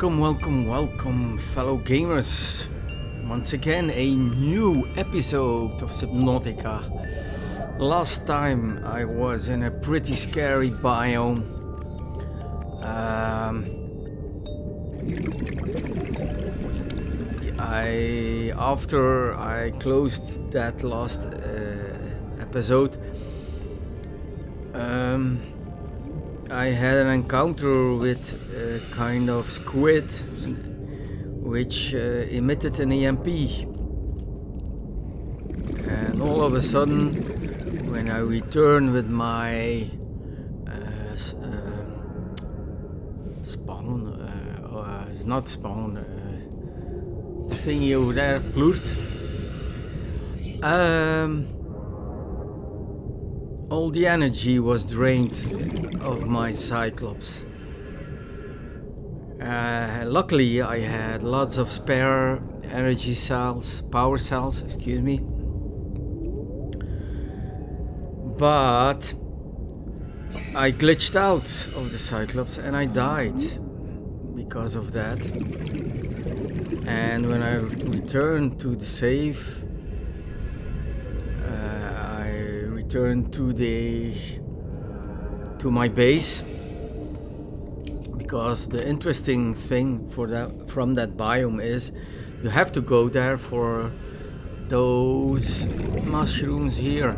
Welcome, fellow gamers. Once again, a new episode of Subnautica. Last time I was in a pretty scary biome. After I closed that last episode, I had an encounter with a kind of squid which emitted an EMP, and all of a sudden when I returned with my it's not spawn, thingy over there, plurt, all the energy was drained of my Cyclops. Luckily I had lots of spare energy cells, power cells, excuse me. But I glitched out of the Cyclops and I died because of that. And when I returned to the save, returned to my base, because the interesting thing from that biome is you have to go there for those mushrooms here,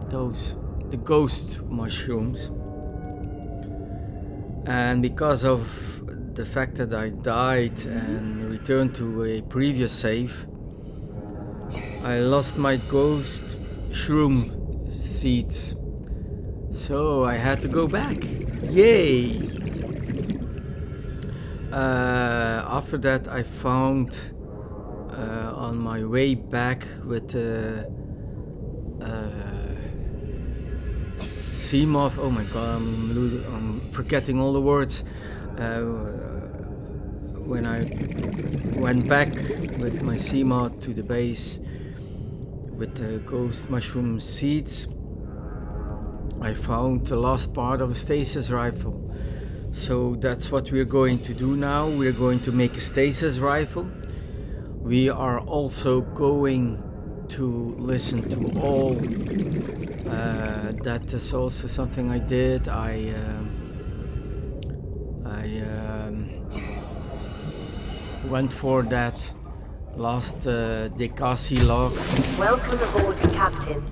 the ghost mushrooms. And because of the fact that I died and returned to a previous save, I lost my ghost shroom seeds, so I had to go back. Yay! After that I found on my way back with Seamoth. Oh my god, I'm forgetting all the words. When I went back with my Seamoth to the base with the ghost mushroom seeds, I found the last part of a stasis rifle. So that's what we're going to do now. We're going to make a stasis rifle. We are also going to listen to all. That is also something I did. I went for that last Degasi log. Welcome aboard, Captain.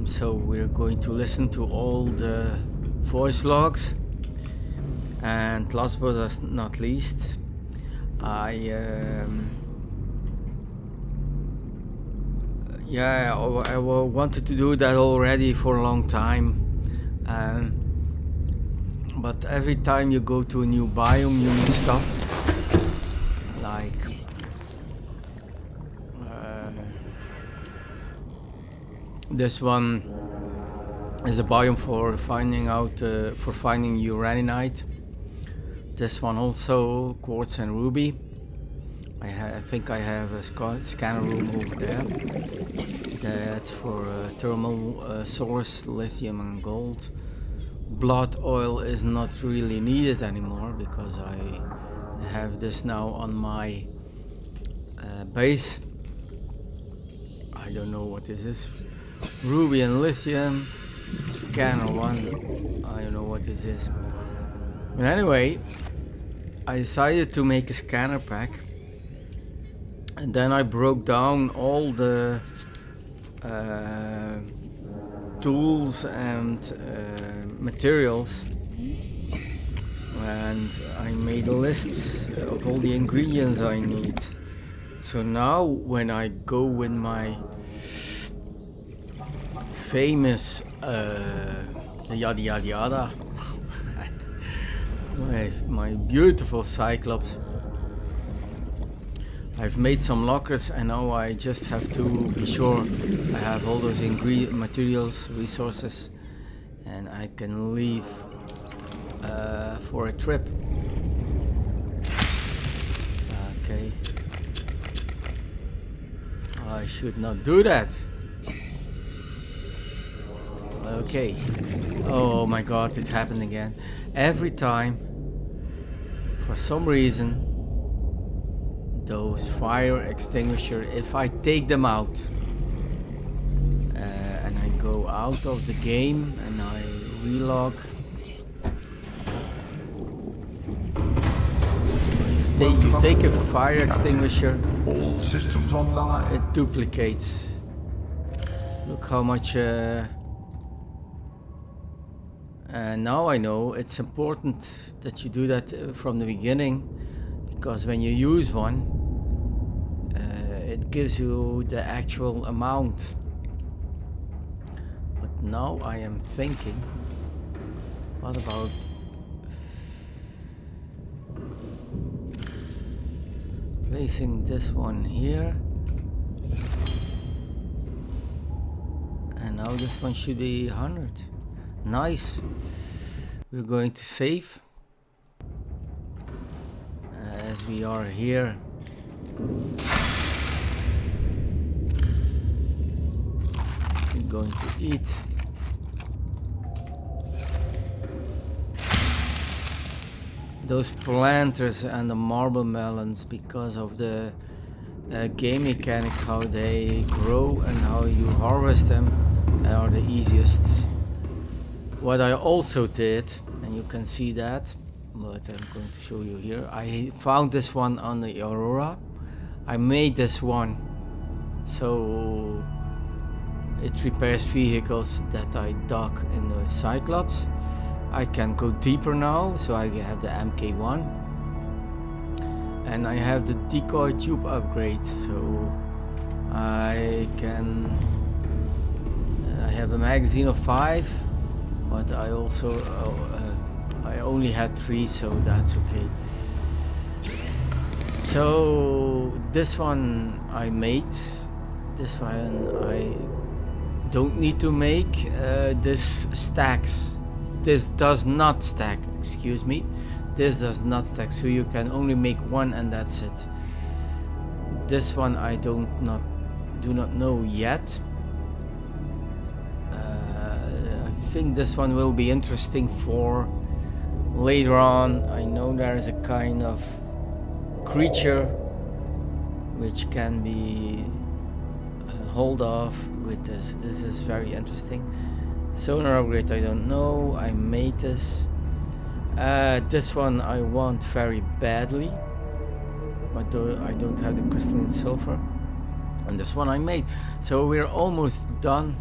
So we're going to listen to all the voice logs, and last but not least, I wanted to do that already for a long time, but every time you go to a new biome you need stuff like this one is a biome for finding uraninite. This one also quartz and ruby. I think I have a scanner room over there. That's for thermal source, lithium and gold. Blood oil is not really needed anymore because I have this now on my base. I don't know what this is. Ruby and lithium. Scanner one. I don't know what this is. But anyway, I decided to make a scanner pack. And then I broke down all the tools and materials, and I made lists of all the ingredients I need. So now when I go with my famous yada yada yada my beautiful Cyclops, I've made some lockers, and now I just have to be sure I have all those materials, resources, and I can leave for a trip. Okay. I should not do that. Okay. Oh my god, it happened again. every time, for some reason, those fire extinguisher, if I take them out and I go out of the game and I relog, you take a fire extinguisher, all systems online. it duplicates. Look how much. Now I know it's important that you do that from the beginning, because when you use one, it gives you the actual amount. But now I am thinking, what about placing this one here, and now this one should be 100. Nice. We're going to save as we are here. We're going to eat. Those planters and the marble melons, because of the game mechanic, how they grow and how you harvest them, are the easiest. What I also did, and you can see that, but I'm going to show you here. I found this one on the Aurora. I made this one so it repairs vehicles that I dock in the Cyclops. I can go deeper now, so I have the MK1 and I have the decoy tube upgrade, so I have a magazine of 5, but I also I only had 3, so that's okay. So this one I made, this one I don't need to make. This stacks. This does not stack, excuse me. This does not stack, so you can only make one and that's it. This one I do not know yet. I think this one will be interesting for later on. I know there is a kind of creature which can be hold off with this. This is very interesting. Sonar upgrade, I don't know. I made this. This one I want very badly, but I don't have the crystalline silver. And this one I made. So we're almost done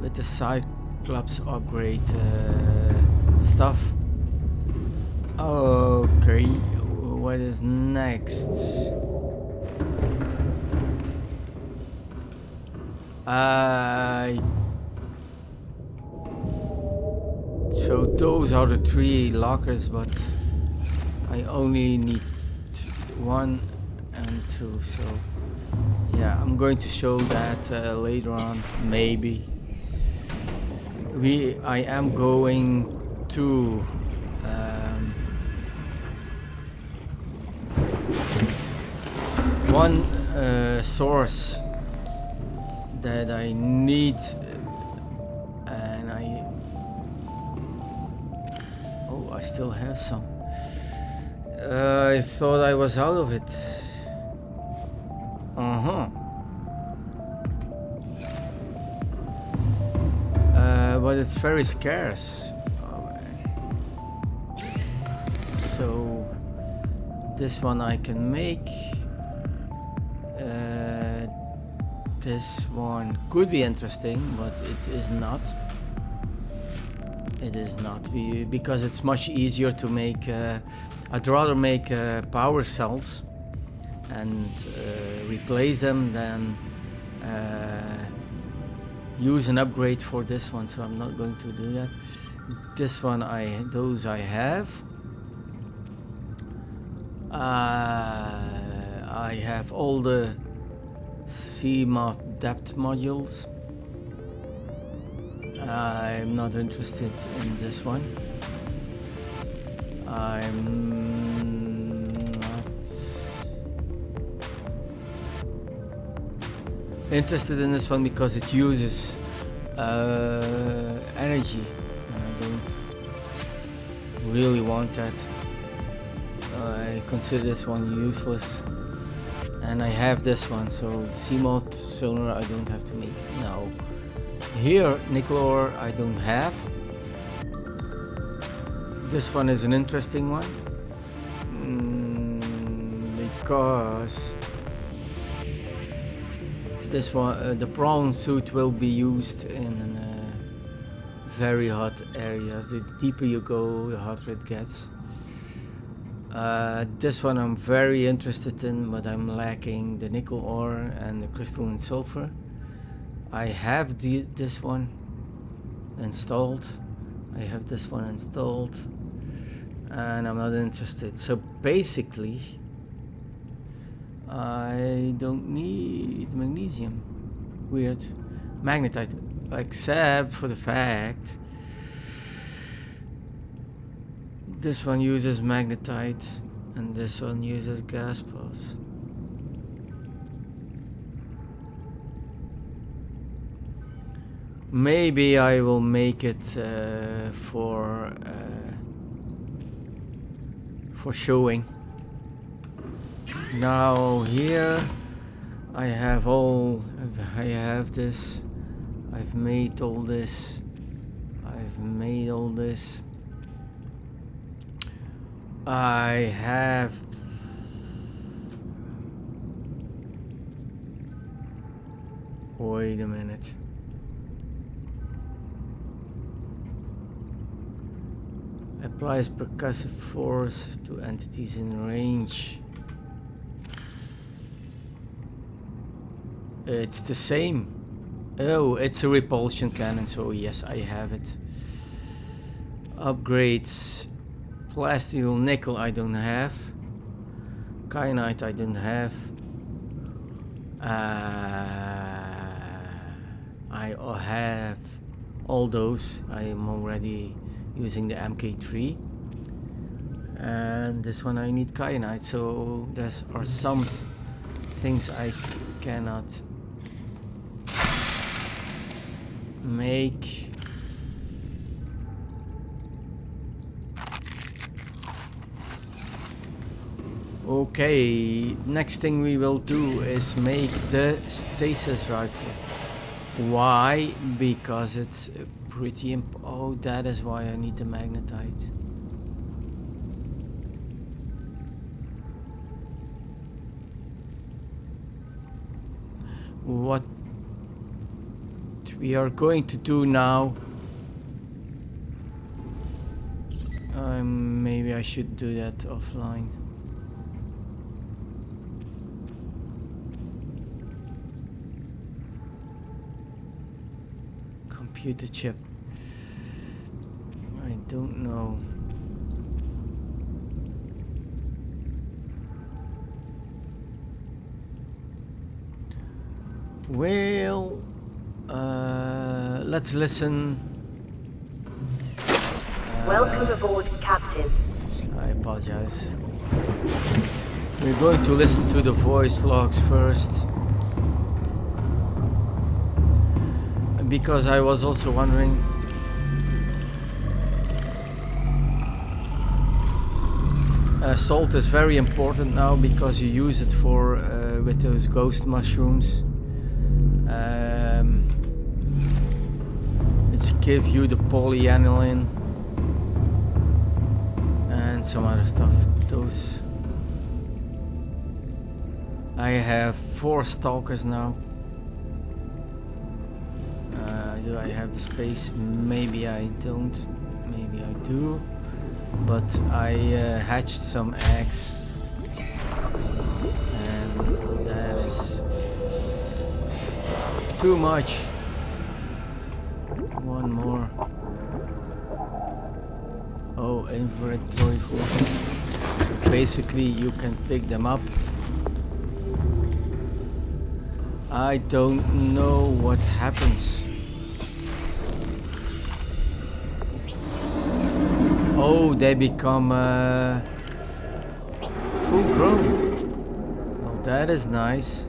with the Cyclops upgrade stuff. Okay, what is next? So those are the 3 lockers, but I only need 1 and 2, so yeah, I'm going to show that later on, maybe. I am going to one source that I need, and I still have some. I thought I was out of it. But it's very scarce. So this one I can make. This one could be interesting, but it is not. It is not, because it's much easier to make. I'd rather make power cells and replace them than use an upgrade for this one. So I'm not going to do that. This one, those I have. I have all the CMOF depth modules. I'm not interested in this one. I'm not interested in this one because it uses energy. I don't really want that. I consider this one useless. And I have this one, so Seamoth sonar I don't have to make now. Here, nickel ore I don't have. This one is an interesting one. Because this one, the prawn suit will be used in very hot areas. The deeper you go, the hotter it gets. This one I'm very interested in, but I'm lacking the nickel ore and the crystalline sulfur. I have this one installed. I have this one installed, and I'm not interested. So basically, I don't need magnesium. Weird. Magnetite, except for the fact this one uses magnetite and this one uses gas pulse. Maybe I will make it for showing. Now here I have this. I've made all this. I have wait a minute. Applies percussive force to entities in range. It's the same. Oh, it's a repulsion cannon, so yes, I have it. Upgrades. Plasteel nickel I don't have. Kyanite I don't have. I have all those. I am already using the MK3. And this one I need kyanite, so there are some things I cannot make. Okay, next thing we will do is make the Stasis rifle. Why? Because it's pretty oh, that is why I need the magnetite. What we are going to do now, maybe I should do that offline. Computer chip. I don't know. Well, let's listen. Welcome aboard, Captain. I apologize. We're going to listen to the voice logs first. Because I was also wondering. Salt is very important now because you use it for with those ghost mushrooms. Which give you the polyaniline and some other stuff. Those. I have 4 stalkers now. Do I have the space? Maybe I don't. Maybe I do. But I hatched some eggs. And that is too much. One more. Oh, inventory full. So basically you can pick them up. I don't know what happens. Oh, they become full grown. Well, that is nice.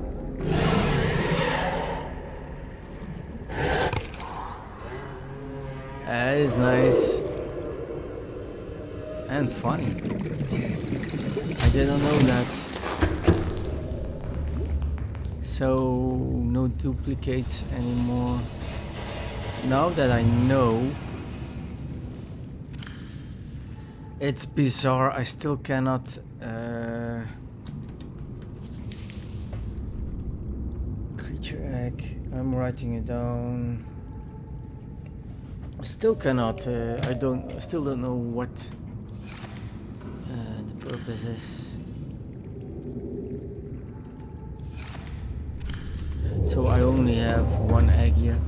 That is nice. and funny. I didn't know that. So no duplicates anymore. Now that I know, it's bizarre. I still cannot creature egg. I'm writing it down. I still cannot. Still don't know what the purpose is. So I only have one egg here.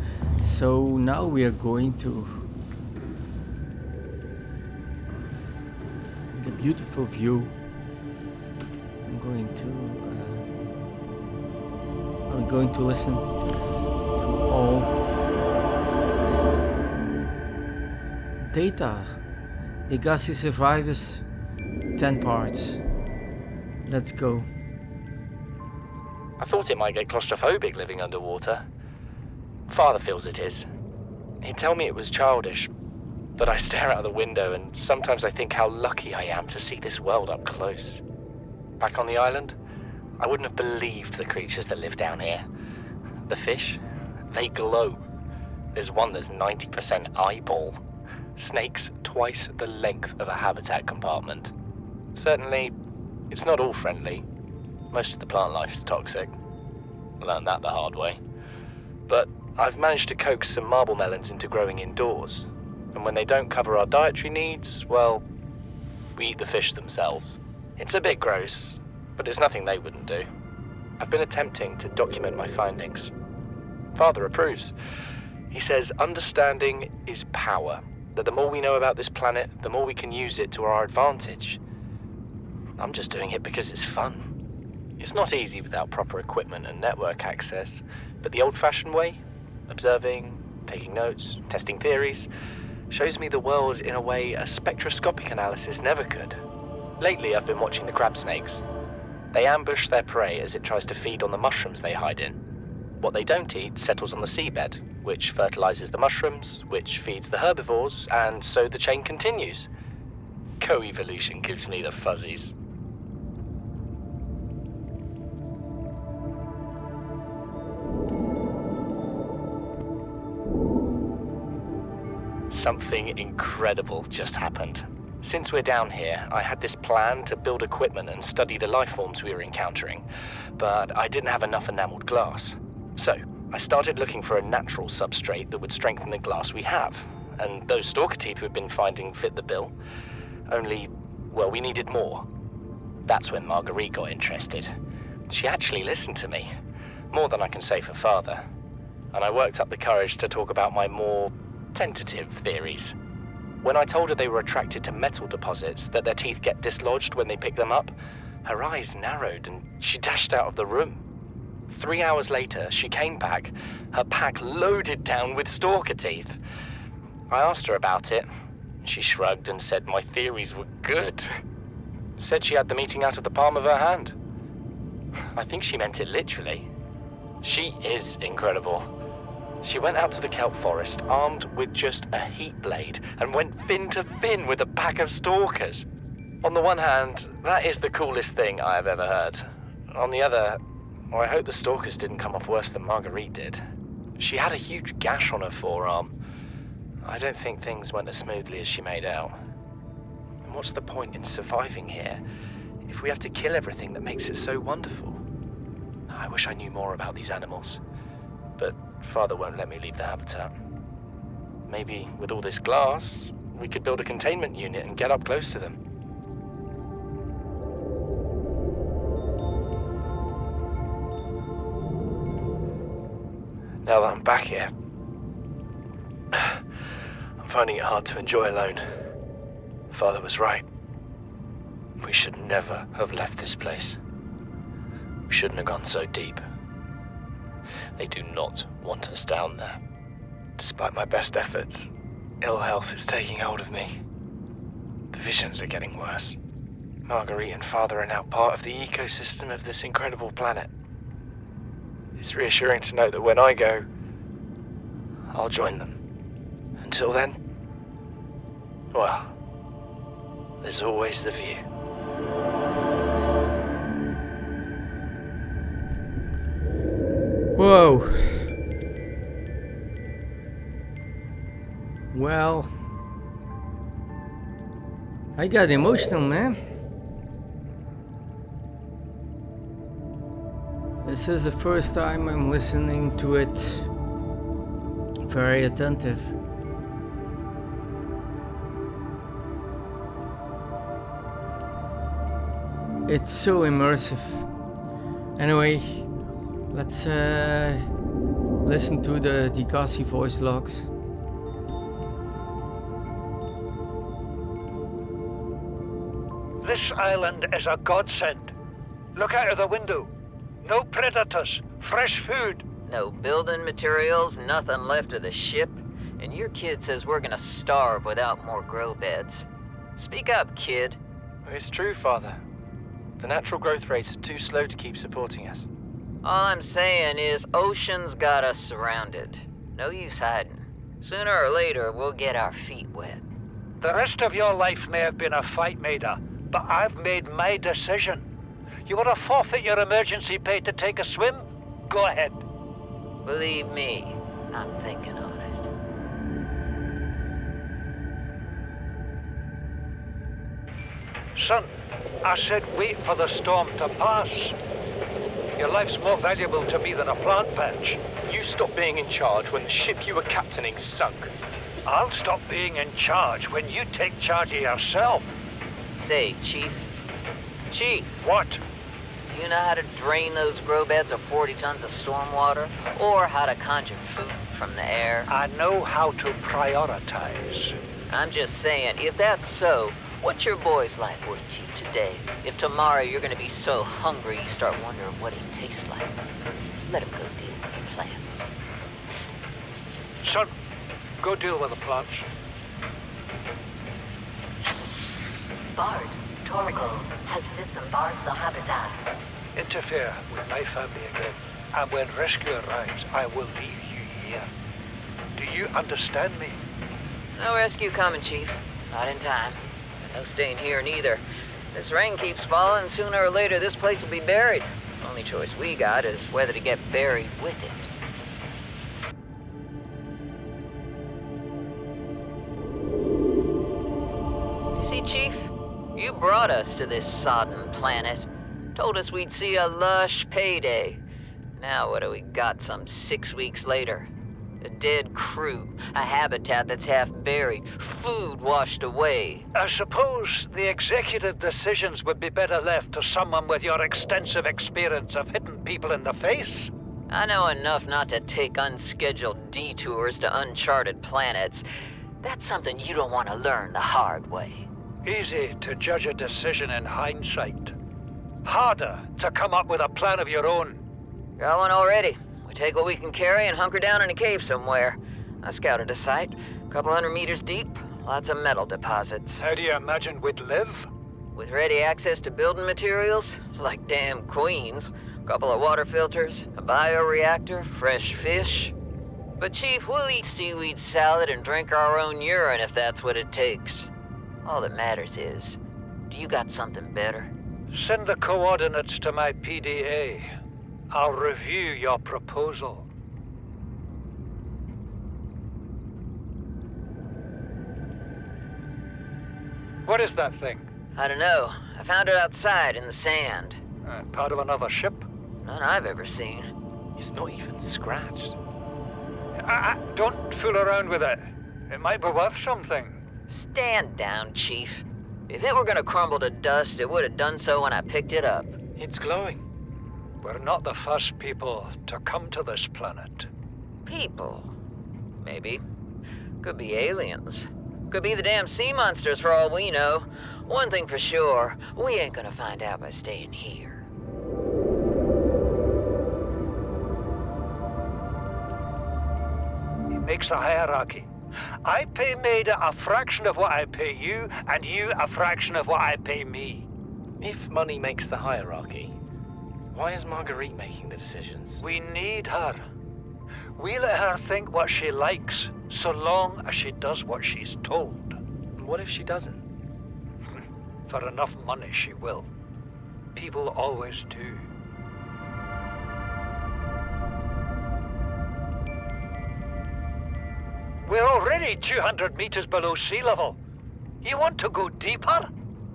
So now we are going to the beautiful view. I'm going to listen to all data. Degasi survivors, 10 parts. Let's go. I thought it might get claustrophobic living underwater. Father feels it is. He'd tell me it was childish, but I stare out of the window and sometimes I think how lucky I am to see this world up close. Back on the island, I wouldn't have believed the creatures that live down here. The fish, they glow. There's one that's 90% eyeball. Snakes twice the length of a habitat compartment. Certainly, it's not all friendly. Most of the plant life is toxic. I learned that the hard way. But I've managed to coax some marble melons into growing indoors. And when they don't cover our dietary needs, well, we eat the fish themselves. It's a bit gross, but it's nothing they wouldn't do. I've been attempting to document my findings. Father approves. He says understanding is power, that the more we know about this planet, the more we can use it to our advantage. I'm just doing it because it's fun. It's not easy without proper equipment and network access, but the old-fashioned way, observing, taking notes, testing theories, shows me the world in a way a spectroscopic analysis never could. Lately, I've been watching the crab snakes. They ambush their prey as it tries to feed on the mushrooms they hide in. What they don't eat settles on the seabed, which fertilizes the mushrooms, which feeds the herbivores, and so the chain continues. Co-evolution gives me the fuzzies. Something incredible just happened. Since we're down here, I had this plan to build equipment and study the life forms we were encountering, but I didn't have enough enameled glass. So, I started looking for a natural substrate that would strengthen the glass we have, and those stalker teeth we've been finding fit the bill. Only, well, we needed more. That's when Marguerite got interested. She actually listened to me, more than I can say for Father, and I worked up the courage to talk about my more tentative theories. When I told her they were attracted to metal deposits, that their teeth get dislodged when they pick them up, her eyes narrowed and she dashed out of the room. 3 hours later, she came back, her pack loaded down with stalker teeth. I asked her about it. She shrugged and said my theories were good. Said she had the meeting out of the palm of her hand. I think she meant it literally. She is incredible. She went out to the kelp forest armed with just a heat blade and went fin to fin with a pack of stalkers. On the one hand, that is the coolest thing I have ever heard. On the other, well, I hope the stalkers didn't come off worse than Marguerite did. She had a huge gash on her forearm. I don't think things went as smoothly as she made out. And what's the point in surviving here if we have to kill everything that makes it so wonderful? I wish I knew more about these animals, but Father won't let me leave the habitat. Maybe with all this glass, we could build a containment unit and get up close to them. Now that I'm back here, I'm finding it hard to enjoy alone. Father was right. We should never have left this place. We shouldn't have gone so deep. They do not want us down there. Despite my best efforts, ill health is taking hold of me. The visions are getting worse. Marguerite and Father are now part of the ecosystem of this incredible planet. It's reassuring to know that when I go, I'll join them. Until then, well, there's always the view. Whoa. Well, I got emotional, man. This is the first time I'm listening to it very attentive. It's so immersive. Anyway, let's listen to the Degasi voice logs. This island is a godsend. Look out of the window. No predators, fresh food. No building materials, nothing left of the ship. And your kid says we're gonna starve without more grow beds. Speak up, kid. It's true, Father. The natural growth rates are too slow to keep supporting us. All I'm saying is ocean's got us surrounded. No use hiding. Sooner or later, we'll get our feet wet. The rest of your life may have been a fight, Maida, but I've made my decision. You want to forfeit your emergency pay to take a swim? Go ahead. Believe me, I'm thinking on it. Son, I said wait for the storm to pass. Your life's more valuable to me than a plant patch. You stopped being in charge when the ship you were captaining sunk. I'll stop being in charge when you take charge of yourself. Say, Chief. Chief, What? do you know how to drain those grow beds of 40 tons of stormwater? Or how to conjure food from the air? I know how to prioritize. I'm just saying, if that's so, what's your boy's life worth to you today? If tomorrow you're gonna be so hungry you start wondering what he tastes like, let him go deal with the plants. Son, go deal with the plants. Bard, Torgal has disembarked the habitat. Interfere with my family again, and when rescue arrives, I will leave you here. Do you understand me? No rescue coming, Chief. Not in time. No staying here neither. This rain keeps falling, sooner or later this place will be buried. Only choice we got is whether to get buried with it. You see, Chief? You brought us to this sodden planet. Told us we'd see a lush payday. Now what do we got some 6 weeks later? A dead crew, a habitat that's half buried, food washed away. I suppose the executive decisions would be better left to someone with your extensive experience of hitting people in the face. I know enough not to take unscheduled detours to uncharted planets. That's something you don't want to learn the hard way. Easy to judge a decision in hindsight. Harder to come up with a plan of your own. Got one already. We take what we can carry and hunker down in a cave somewhere. I scouted a site, a couple 100 meters deep, lots of metal deposits. How do you imagine we'd live? With ready access to building materials, like damn queens, a couple of water filters, a bioreactor, fresh fish. But Chief, we'll eat seaweed salad and drink our own urine if that's what it takes. All that matters is, do you got something better? Send the coordinates to my PDA. I'll review your proposal. What is that thing? I don't know. I found it outside in the sand. Part of another ship? None I've ever seen. It's not even scratched. Don't fool around with it. It might be worth something. Stand down, Chief. If it were gonna crumble to dust, it would have done so when I picked it up. It's glowing. We're not the first people to come to this planet. People. Maybe. Could be aliens. Could be the damn sea monsters for all we know. One thing for sure, we ain't gonna find out by staying here. He makes a hierarchy. I pay Maida a fraction of what I pay you, and you a fraction of what I pay me. If money makes the hierarchy, why is Marguerite making the decisions? We need her. We let her think what she likes, so long as she does what she's told. What if she doesn't? For enough money, she will. People always do. We're already 200 meters below sea level. You want to go deeper?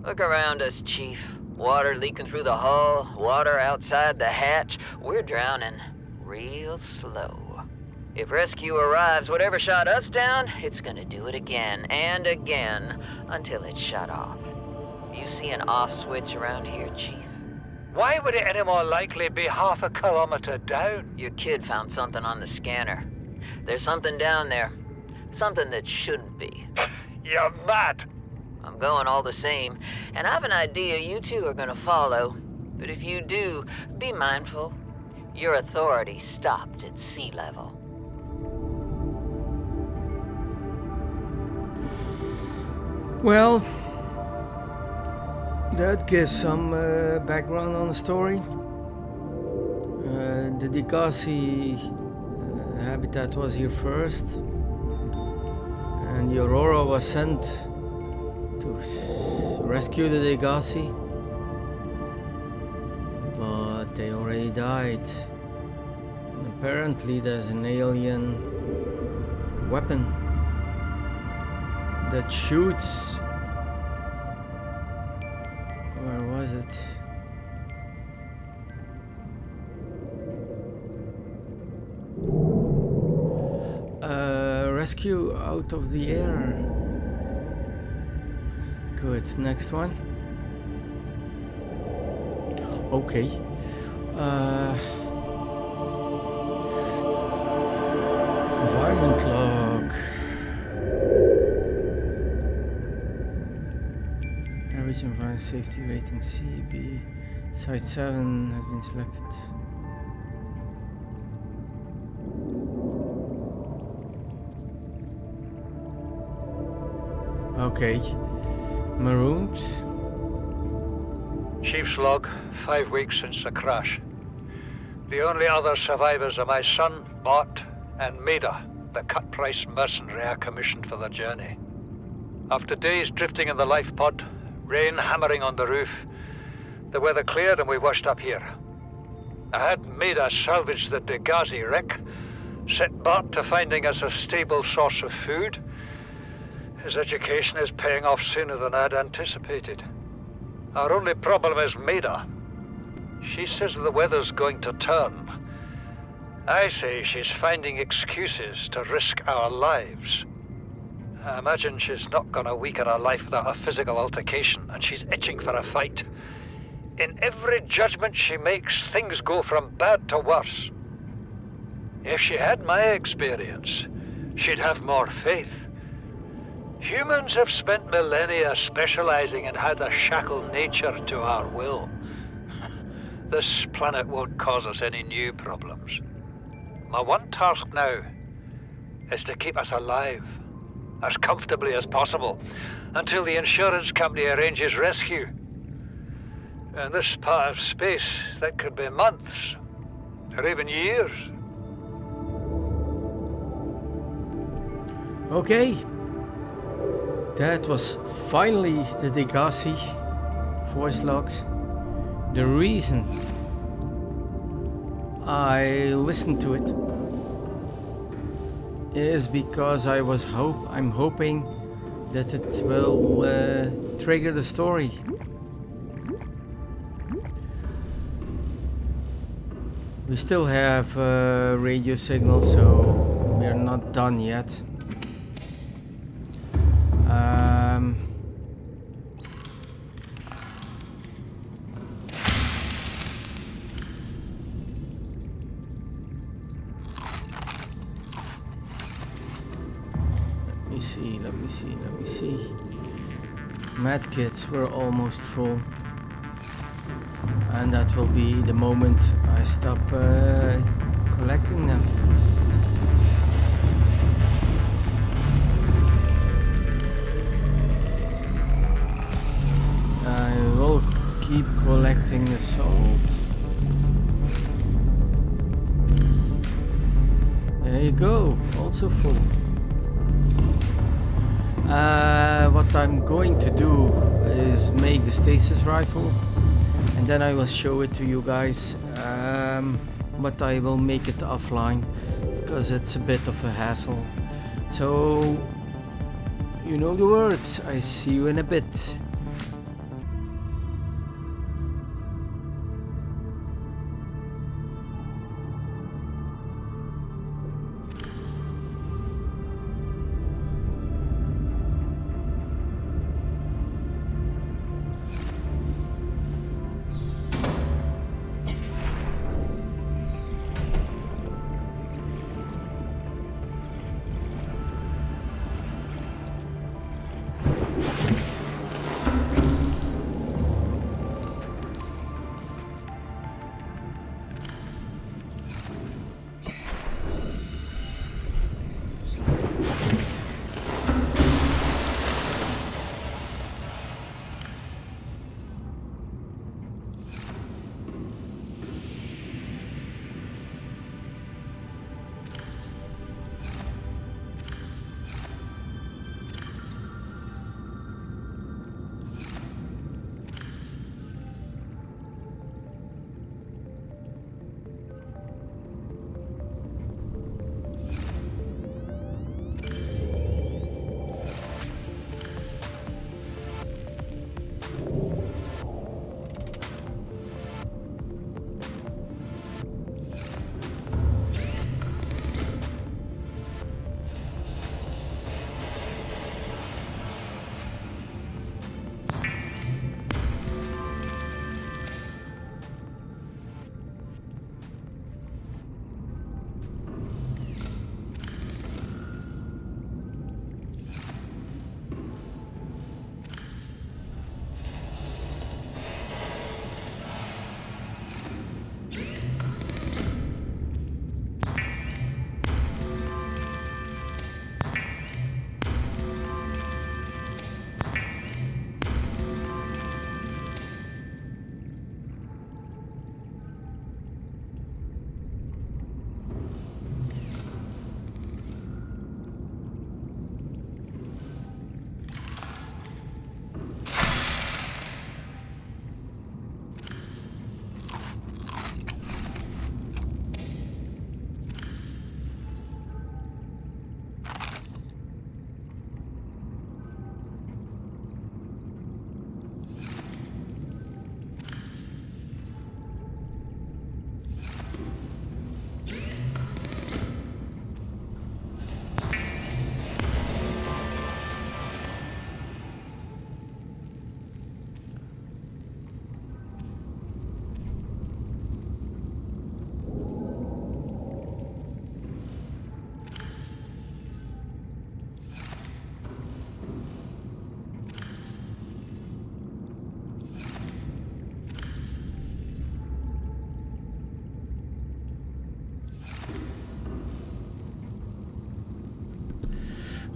Look around us, Chief. Water leaking through the hull, water outside the hatch. We're drowning real slow. If rescue arrives, whatever shot us down, it's gonna do it again and again until it's shut off. You see an off switch around here, Chief? Why would it any more likely be half a kilometer down? Your kid found something on the scanner. There's something down there. Something that shouldn't be. You're mad. I'm going all the same, and I have an idea you two are gonna follow. But if you do, be mindful. Your authority stopped at sea level. Well, that gives some background on the story. The Degasi habitat was here first, and the Aurora was sent to rescue the Degasi, but they already died. And apparently there's an alien weapon that shoots. Where was it? Rescue out of the air. Good, next one. Okay. Environment log. Average environment safety rating CB. Site 7 has been selected. Okay. Marooned. Chief's log, 5 weeks since the crash. The only other survivors are my son, Bart, and Maida, the cut-price mercenary I commissioned for the journey. After days drifting in the life pod, rain hammering on the roof, the weather cleared and we washed up here. I had Maida salvage the Degasi wreck, set Bart to finding us a stable source of food. His education is paying off sooner than I'd anticipated. Our only problem is Maida. She says the weather's going to turn. I say she's finding excuses to risk our lives. I imagine she's not gonna weaken her life without a physical altercation, and she's itching for a fight. In every judgment she makes, things go from bad to worse. If she had my experience, she'd have more faith. Humans have spent millennia specializing in how to shackle nature to our will. This planet won't cause us any new problems. My one task now is to keep us alive, as comfortably as possible, until the insurance company arranges rescue. In this part of space, that could be months, or even years. Okay. That was finally the Degasi voice logs. The reason I listened to it is because I'm hoping that it will trigger the story. We still have radio signal, so we're not done yet. Let me see. Medkits were almost full. And that will be the moment I stop collecting them. I will keep collecting the salt. There you go, also full. What I'm going to do is make the Stasis rifle, and then I will show it to you guys. But I will make it offline because it's a bit of a hassle. So, you know the words. I see you in a bit.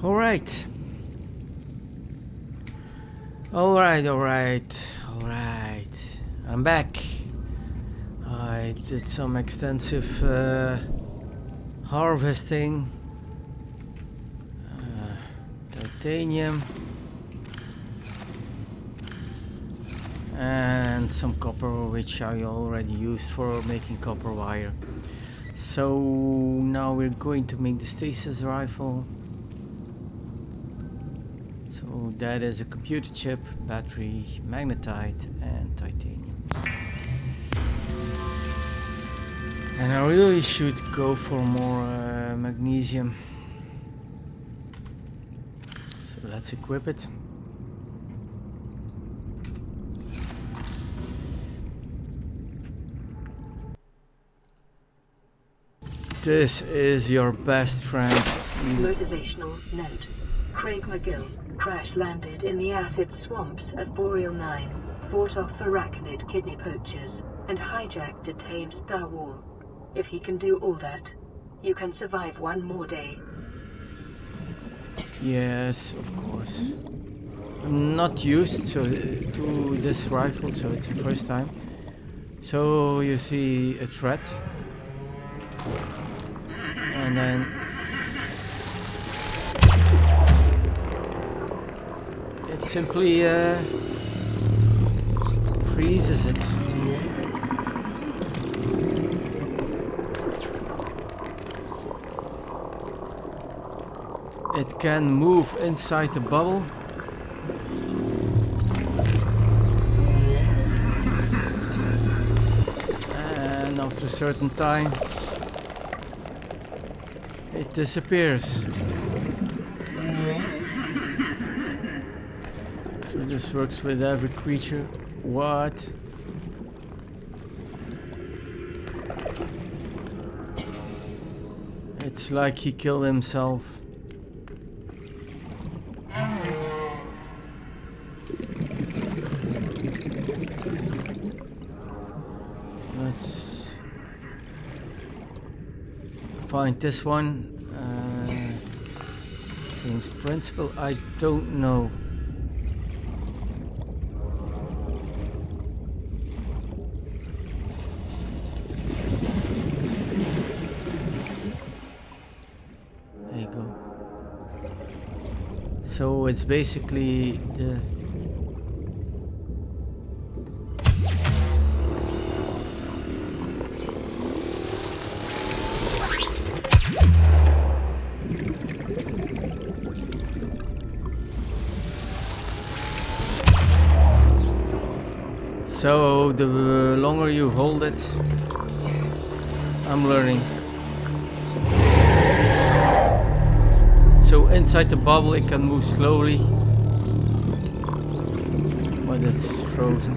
Alright. Alright. I'm back. I did some extensive harvesting. Titanium. And some copper, which I already used for making copper wire. So now we're going to make the Stasis rifle. So that is a computer chip, battery, magnetite, and titanium. And I really should go for more magnesium. So let's equip it. This is your best friend. Motivational note. Craig McGill crash landed in the acid swamps of Boreal 9, fought off arachnid kidney poachers, and hijacked a tamed Star Wall. If he can do all that, you can survive one more day. Yes, of course. I'm not used to this rifle, so it's the first time. So you see a threat. And then it simply freezes it. It can move inside the bubble. And after a certain time, it disappears. So this works with every creature. What? It's like he killed himself. Let's find this one. Seems principle, I don't know. There you go. So it's basically the so the longer you hold it, I'm learning. So inside the bubble it can move slowly, but it's frozen.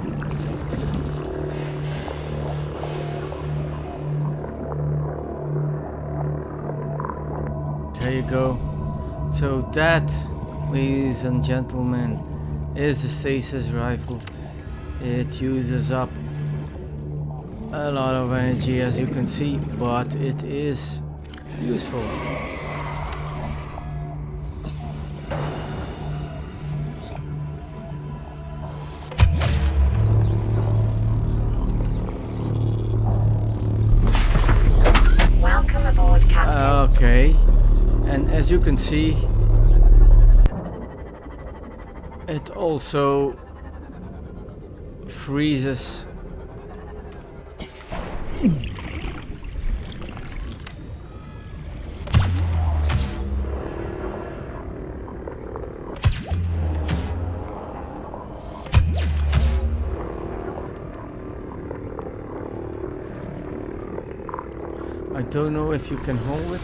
There you go. So that, ladies and gentlemen, is the Stasis rifle. It uses up a lot of energy, as you can see, but it is useful. Welcome aboard, Captain. Okay, and as you can see, it also freezes. I don't know if you can hold it.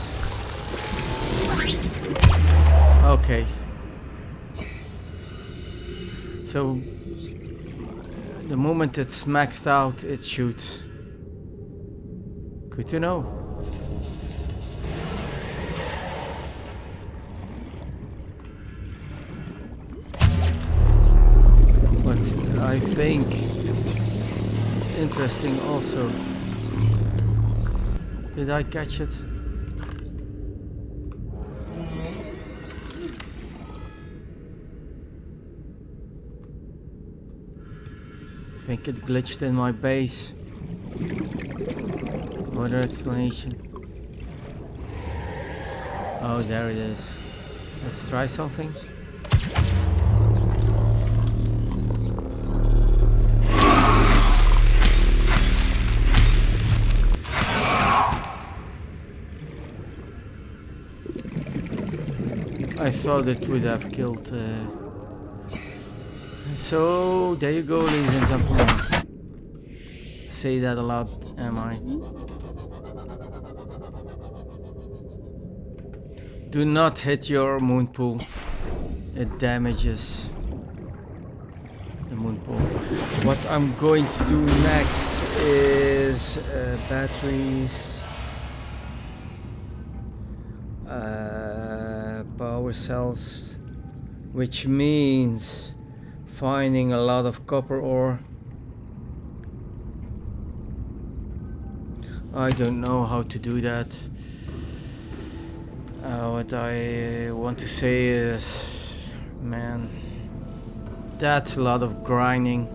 Okay. So the moment it's maxed out, it shoots. Good to know. But I think it's interesting also. Did I catch it? I think it glitched in my base. No other explanation. Oh, there it is. Let's try something. I thought it would have killed. So there you go, ladies and gentlemen. Say that a lot, am I? Do not hit your moon pool. It damages the moon pool. What I'm going to do next is batteries, power cells, which means finding a lot of copper ore. I don't know how to do that. What I want to say is, man, that's a lot of grinding.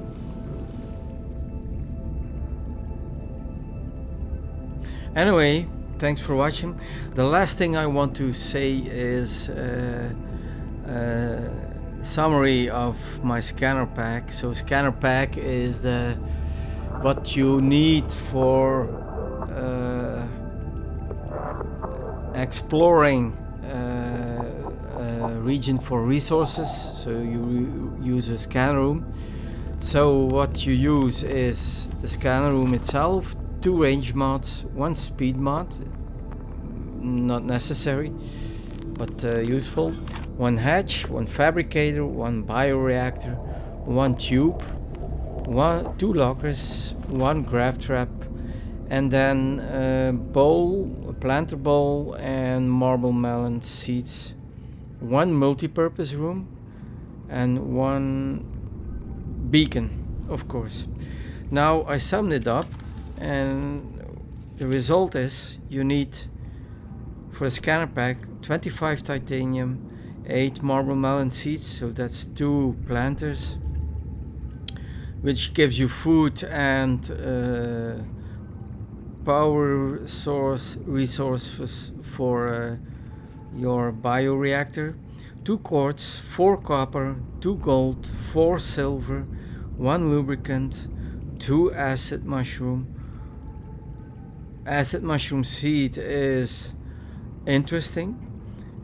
Anyway, thanks for watching. The last thing I want to say is summary of my scanner pack. So scanner pack is what you need for exploring a region for resources. So you use a scanner room. So what you use is the scanner room itself, 2 range mods, 1 speed mod, not necessary but useful, 1 hatch, 1 fabricator, 1 bioreactor, 1 tube, 2 lockers, 1 grav trap, and then a bowl, a planter bowl, and marble melon seeds, 1 multi-purpose room, and 1 beacon, of course. Now I summed it up, and the result is you need for the scanner pack 25 titanium, 8 marble melon seeds, so that's 2 planters, which gives you food and power source resources for your bioreactor, 2 quartz, 4 copper, 2 gold, 4 silver, 1 lubricant, 2 acid mushroom. Acid mushroom seed is interesting,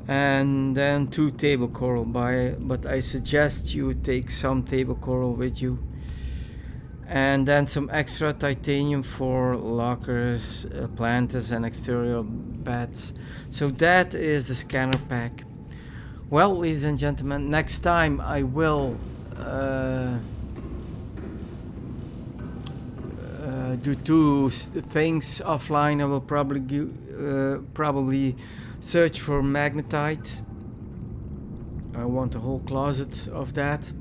and then 2 table coral, but I suggest you take some table coral with you, and then some extra titanium for lockers, planters, and exterior beds. So that is the scanner pack. Well, ladies and gentlemen, next time I will do 2 things offline. I will probably search for magnetite. I want a whole closet of that,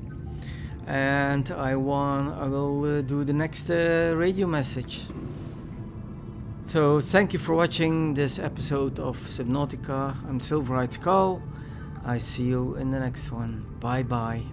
and I will do the next radio message. So thank you for watching this episode of Subnautica. I'm Silverite Skull. I see you in the next one. Bye bye.